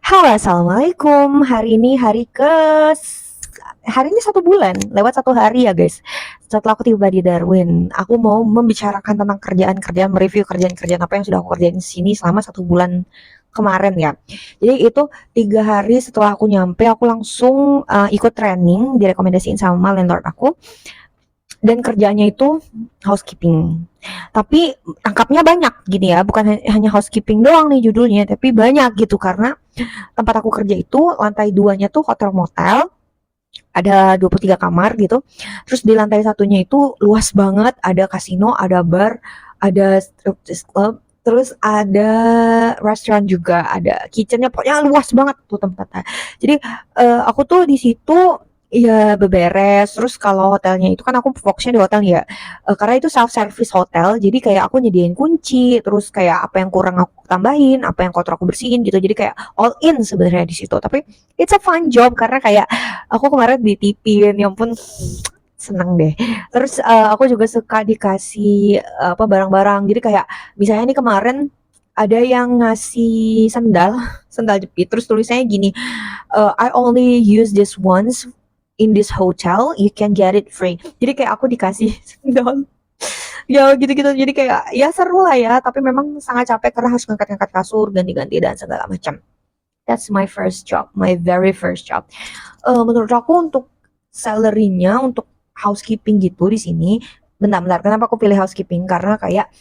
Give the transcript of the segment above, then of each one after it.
Halo, assalamualaikum. Hari ini 1 bulan, lewat 1 hari ya guys. Setelah aku tiba di Darwin, aku mau membicarakan tentang kerjaan-kerjaan, mereview kerjaan-kerjaan apa yang sudah aku kerjain di sini selama 1 bulan kemarin ya. Jadi itu 3 hari setelah aku nyampe, aku langsung ikut training, direkomendasiin sama landlord aku. Dan kerjanya itu housekeeping. Tapi tangkapnya banyak gini ya, bukan hanya housekeeping doang nih judulnya, tapi banyak gitu karena tempat aku kerja itu lantai 2-nya tuh hotel motel, ada 23 kamar gitu. Terus di lantai satunya itu luas banget, ada kasino, ada bar, ada striptease club, terus ada restoran juga, ada kitchennya, pokoknya luas banget tuh tempatnya. Jadi aku tuh di situ ya beberes. Terus kalau hotelnya itu kan aku fokusnya di hotel ya, karena itu self service hotel, jadi kayak aku nyediain kunci, terus kayak apa yang kurang aku tambahin, apa yang kotor aku bersihin gitu. Jadi kayak all in sebenarnya di situ. Tapi it's a fun job karena kayak aku kemarin ditipin, ya ampun seneng deh. Terus aku juga suka dikasih apa barang-barang. Jadi kayak misalnya nih kemarin ada yang ngasih sendal, sendal jepit. Terus tulisannya gini, I only use this once in this hotel, you can get it free. Jadi kayak aku dikasih sendal. Ya gitu-gitu. Jadi kayak ya seru lah ya. Tapi memang sangat capek karena harus ngangkat-ngangkat kasur, ganti-ganti dan segala macam. That's my first job, my very first job. Menurut aku untuk salary-nya untuk housekeeping gitu di sini, bentar-bentar, kenapa aku pilih housekeeping? Karena kayak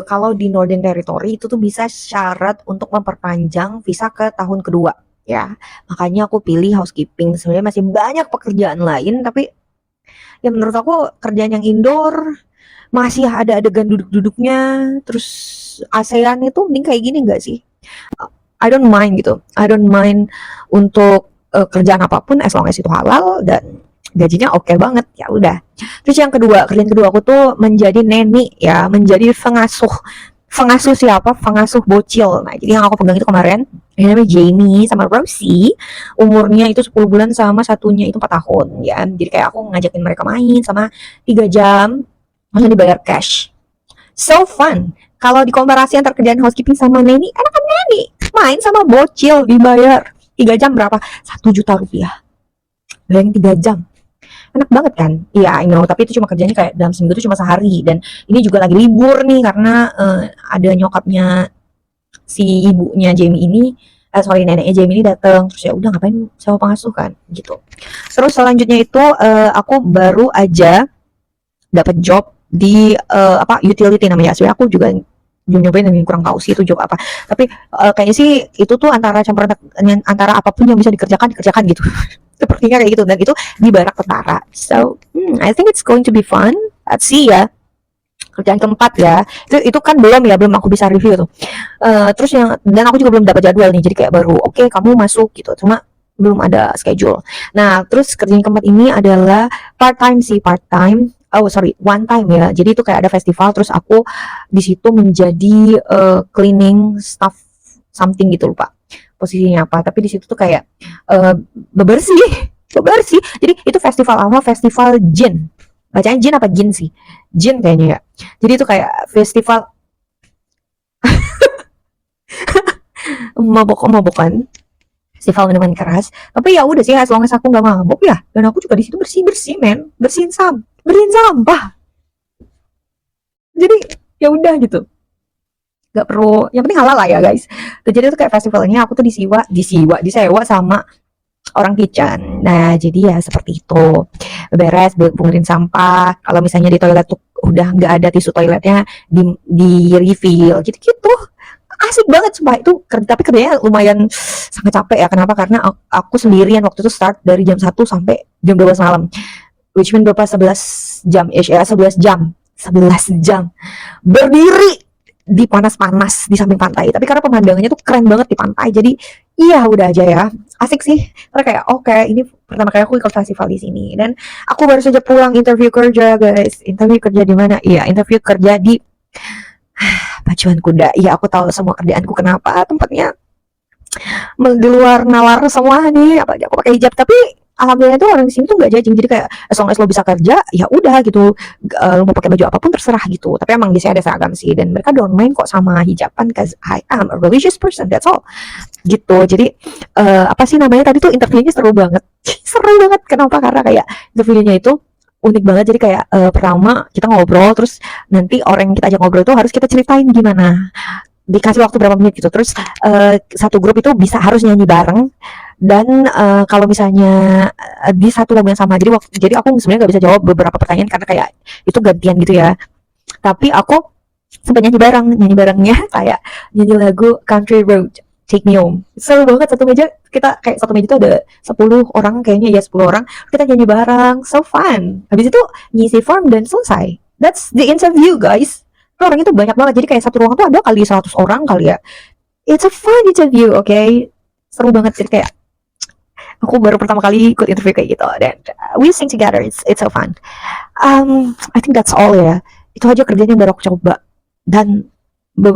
kalau di Northern Territory itu tuh bisa syarat untuk memperpanjang visa ke tahun kedua ya. Makanya aku pilih housekeeping. Sebenarnya masih banyak pekerjaan lain, tapi ya menurut aku kerjaan yang indoor masih ada adegan duduk-duduknya, terus ASEAN itu mending kayak gini enggak sih? I don't mind gitu. I don't mind untuk kerjaan apapun as long as itu halal dan gajinya oke banget. Ya udah. Terus yang kedua, kerjaan kedua aku tuh menjadi neni ya, menjadi pengasuh. Pengasuh siapa? Pengasuh bocil. Nah, jadi yang aku pegang itu kemarin, ini namanya Jamie sama Rosie. Umurnya itu 10 bulan sama satunya itu 4 tahun ya. Jadi kayak aku ngajakin mereka main sama 3 jam langsung dibayar cash. So fun. Kalau dikomparasi antar kerjaan housekeeping sama neni, enakan neni. Main sama bocil dibayar 3 jam berapa? 1 juta rupiah. Bayangin 3 jam. Enak banget kan? Iya, I know. Tapi itu cuma kerjanya kayak dalam seminggu itu cuma sehari. Dan ini juga lagi libur nih karena ada nyokapnya si ibunya Jamie ini, sorry neneknya Jamie ini datang. Terus ya udah ngapain sewa pengasuh kan, gitu. Terus selanjutnya itu aku baru aja dapat job di apa utility namanya. Sebenarnya aku juga belum nyobain dan kurang tahu sih itu job apa. Tapi kayaknya sih itu tuh antara campuran antara apapun yang bisa dikerjakan gitu. Sepertinya kayak gitu, dan itu di barak tentara. So I think it's going to be fun. Let's see ya. Kerjaan keempat ya, itu kan belum aku bisa review tuh. Terus yang dan aku juga belum dapat jadwal nih, jadi kayak baru oke, kamu masuk gitu, cuma belum ada schedule. Nah, terus kerjaan keempat ini adalah part time. Oh sorry, one time ya. Jadi itu kayak ada festival, terus aku di situ menjadi cleaning staff something gitu, lupa posisinya apa. Tapi di situ tuh kayak bebersih, bebersih. Jadi itu festival apa? Festival Jin. Bacanya Jin apa Jin sih? Jin kayaknya ya. Jadi itu kayak festival mabok-mabokan, festival minuman keras. Tapi ya udah sih, as long as aku nggak mabok ya. Dan aku juga di situ bersih-bersih, men. Bersihin sampah. Jadi ya udah gitu. Gak perlu, yang penting halal lah ya guys. Jadi itu kayak festivalnya aku tuh disewa sama orang kitchen. Nah, jadi ya seperti itu. Beres, pungutin sampah. Kalau misalnya di toilet tuh udah nggak ada tisu toiletnya, di refill gitu-gitu. Asik banget sumpah itu. Tapi kerjanya lumayan sangat capek ya. Kenapa? Karena aku sendirian waktu itu start dari jam 1 sampai jam 12 malam. Which mean berapa? 11 jam ish ya, 11 jam. 11 jam. Berdiri di panas-panas di samping pantai. Tapi karena pemandangannya tuh keren banget di pantai, jadi iya udah aja ya. Asik sih. Karena kayak oke, ini pertama kali aku ikut festival di sini. Dan aku baru saja pulang interview kerja, guys. Interview kerja di mana? Iya, interview kerja di Pacuan Kuda. Iya, aku tahu semua kerjaanku kenapa tempatnya di luar nalar semua nih. Apalagi aku pakai hijab, tapi alhamdulillah tuh orang di sini tuh nggak judging, jadi kayak as long as lo bisa kerja ya udah gitu. Lo mau pakai baju apapun terserah gitu, tapi emang biasanya ada seragam sih, dan mereka don't main kok sama hijaban cause I am a religious person, that's all gitu. Jadi apa sih namanya tadi tuh, interviewnya seru banget. Seru banget kenapa, karena kayak interviewnya itu unik banget. Jadi kayak pertama kita ngobrol, terus nanti orang yang kita ajak ngobrol itu harus kita ceritain gimana, dikasih waktu berapa menit gitu. Terus satu grup itu bisa harus nyanyi bareng, dan kalau misalnya di satu lagu yang sama, jadi aku sebenarnya nggak bisa jawab beberapa pertanyaan karena kayak itu gantian gitu ya, tapi aku sempat nyanyi barengnya kayak nyanyi lagu Country Road, Take Me Home. Seru banget, satu meja kita, kayak satu meja itu ada 10 orang kayaknya ya, 10 orang kita nyanyi bareng, so fun. Habis itu ngisi form dan selesai. That's the interview guys. Orang itu banyak banget, jadi kayak satu ruangan tuh ada kali 100 orang kali ya. It's a fun interview, okay? Seru banget, jadi kayak aku baru pertama kali ikut interview kayak gitu, dan we sing together, it's so fun. I think that's all ya. Itu aja kerjaan yang baru aku coba, dan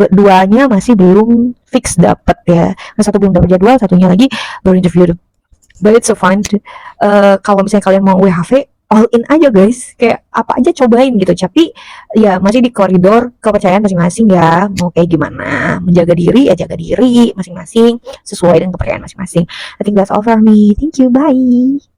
duanya masih belum fix dapet ya. Yang satu belum dapat jadwal, satunya lagi baru interview. But it's so fun. Kalau misalnya kalian mau WHV, all in aja guys, kayak apa aja cobain gitu. Tapi ya masih di koridor kepercayaan masing-masing ya. Mau kayak gimana, menjaga diri ya jaga diri masing-masing sesuai dengan kepercayaan masing-masing. I think that's all for me. Thank you, bye.